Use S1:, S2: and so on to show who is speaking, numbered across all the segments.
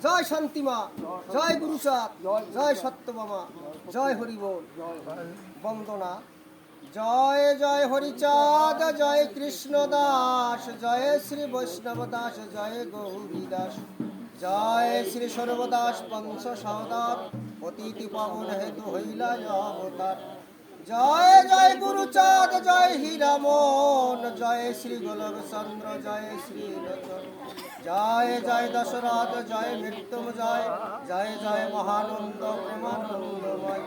S1: জয় শান্তিমা, জয় গুরুচাঁদ, জয় সত্যভামা, জয় হরিবোল। বন্দনা। জয় জয় হরিচাঁদ, জয় কৃষ্ণ দাস, জয় শ্রী বৈষ্ণব দাস, জয় গৌরী দাস, জয় শ্রী সর্বদাস পঞ্চ সহদার, অতিথি পাবন হেতু হইলা অবতার। জয় জয় গুরুচাঁদ, জয় হীরামন, জয় শ্রী গোলক চন্দ্র, জয় শ্রী লোচন, জয় জয় দশরথ, জয় মৃত্যুঞ্জয়, জয় জয় মহানন্দ প্রেমানন্দময়,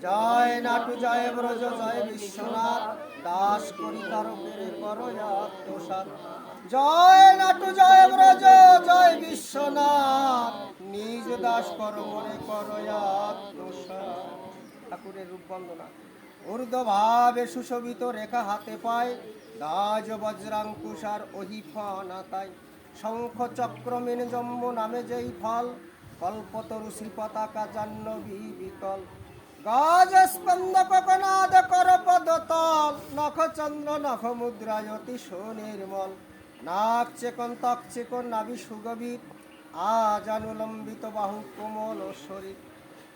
S1: জয় নাটু, জয় ব্রজ, জয় বিশ্বনাথ, দাস করি তারকের করয়াত্মসাৎ। জয় নাটু, জয় ব্রজ, জয় বিশ্বনাথ, নিজ দাস করমরে করয়াত্মসাৎ। ঠাকুরের রূপ বন্দনা। ঊর্ধ্বভাবে সুশোভিত রেখা হাতে পায়, দাজ বজ্রাঙ্কুশার অহিফানাতায়, শঙ্খ চক্র মেন জম্ব নামে যেই ফল, কল্পতরু শ্রী পতাকা জাহ্নবী বিকল, গাজ স্পন্দক কনাদ কর পদতল, নখ চন্দ্র নখ মুদ্রায় অতি সুনির্মল, নাক চেকন ত্বক চেকন নাভি সুগভীর, আজানুলম্বিত বাহু কোমল শরীর,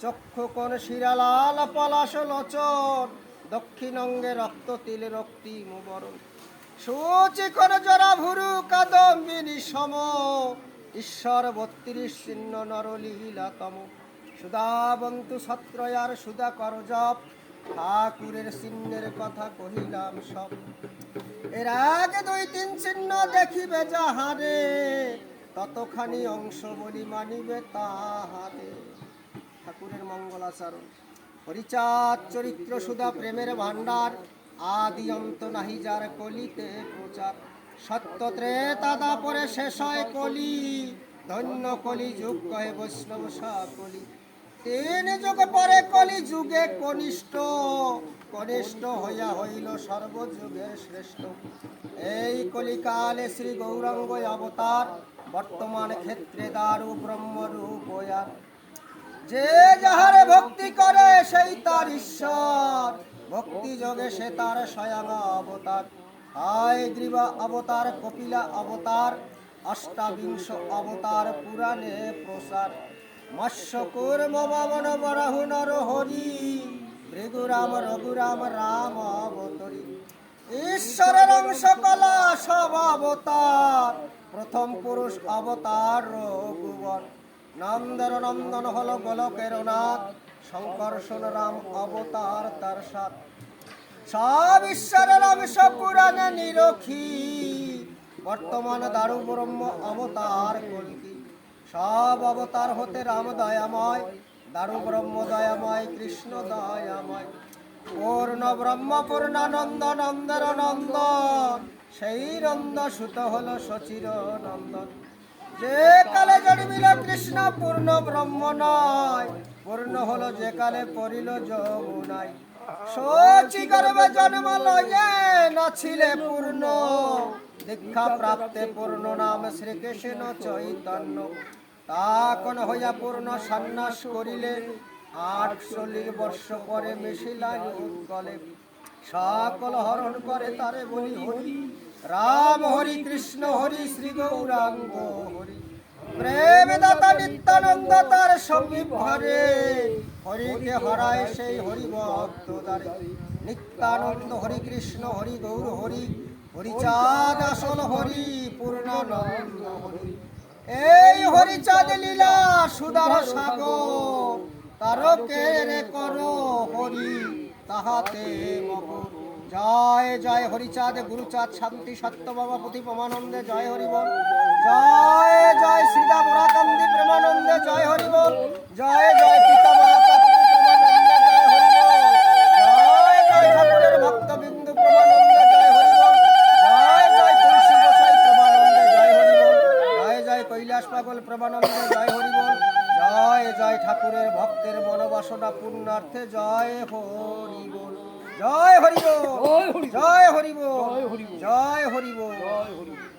S1: চক্ষু কোণ শিরালাল পলাশ লোচন, দক্ষিণ অঙ্গে রক্ত তিল রক্তিম বরণ, সুচিকর জরা ভুরু কাদম্বিনী সম, ঈশ্বর 32 চিহ্ন নরলীলাতম, সুধাবন্তু ছত্রয়ার সুধা কর জপ, ঠাকুরের চিহ্নের কথা কহিলাম সব। এর আগে 2-3 চিহ্ন দেখিবে যাহারে, ততখানি অংশ বলি মানিবে তাহারে। ঠাকুরের মঙ্গলাচরণ। হরিচাঁদ চরিত্র সুধা প্রেমের ভাণ্ডার, আদি অন্ত নাহি যার কলিতে প্রচার, সত্য ত্রেতা দাপরে শেষ হয় কলি, ধন্য কলি যুগ কহে বৈষ্ণব সকলি। 3 যুগ পরে কলি যুগে কনিষ্ঠ, কনিষ্ঠ হইয়া হইল সর্বযুগের শ্রেষ্ঠ। এই কলিকালে শ্রী গৌরাঙ্গ অবতার, বর্তমান ক্ষেত্রে দারু ব্রহ্মরূপ আর। যে যাহারে ভক্তি করে সেই তার ঈশ্বর, ভক্তি যোগে সে তার স্বয়ং অবতার। হায় গ্রীবা অবতার, কপিলা অবতার, অষ্টাবিংশ অবতার পুরাণে প্রসার। মৎস্যকূর্ম বামন বরাহু নর হরি, ভৃগুরাম রঘুরাম রাম অবতরী। ঈশ্বরের অংশ কলা সব অবতার, প্রথম পুরুষ অবতার রঘুবর। নন্দর নন্দন হল গোলকের নাথ, শঙ্কর্ষণ রাম অবতার তার সাথ। সব ঈশ্বরের অংশ পুরাণে নিরখী, বর্তমান দারু ব্রহ্ম অবতার কল্কি। সব অবতার হতে রাম দয়াময়, দারু ব্রহ্ম দয়াময়, কৃষ্ণ দয়াময়। পূর্ণ ব্রহ্ম পূর্ণানন্দ, নন্দর নন্দন, সেই নন্দ সুত হল সচির নন্দন। যে কালে জন্মিল কৃষ্ণ পূর্ণ ব্রহ্ম নয়, পূর্ণ হলো যে কালে পড়িল যমুনায়। সচি গর্ভে জন্মাল যে নাছিলে পূর্ণ, দীক্ষা প্রাপ্তে পূর্ণ নাম শ্রীকৃষ্ণ চৈতন্য। তাকন হইয়া পূর্ণ সন্ন্যাস করিলে, 48 বর্ষ পরে মিশিলা উৎকলে। সকল হরণ করে তারে বলি হরি, রাম হরি কৃষ্ণ হরি শ্রী গৌরাঙ্গ হরি। প্রেম দাতা নিত্যানন্দ তার সমীপ ঘরে, হরিকে হরায় সেই হরি ভক্ত দ্বারে। নিত্যানন্দ হরি কৃষ্ণ হরি গৌর হরি, হরিচাঁদ আসল হরি পূর্ণানন্দ হরি। এই হরিচাঁদ লীলা সুদার সাগর, তারকের করো হরি তাহাতে মগর। জয় জয় হরিচাঁদ গুরুচাঁদ শান্তি সত্যভামা পুঁথি প্রমানন্দে, জয় হরিবল। জয় জয় শ্রীদা বরাকান্দি প্রেমানন্দে, জয় হরিবল। জয় জয় পিতা মাতা পুঁথি প্রেমানন্দে, জয় হরিবল। জয় জয় ঠাকুরের ভক্তবিন্দু প্রেমানন্দে, জয় হরিবল। জয় জয় তুলসী গোসাই প্রেমানন্দে, জয় হরিবল। জয় জয় কৈলাস পাগল প্রেমানন্দে, জয় হরিবল। জয় জয় ঠাকুরের ভক্তের মনোবাসনা পূর্ণার্থে, জয় হরিবল। জয় হরিবল, জয় হরিবল, জয় হরিবল, জয় হরিবল।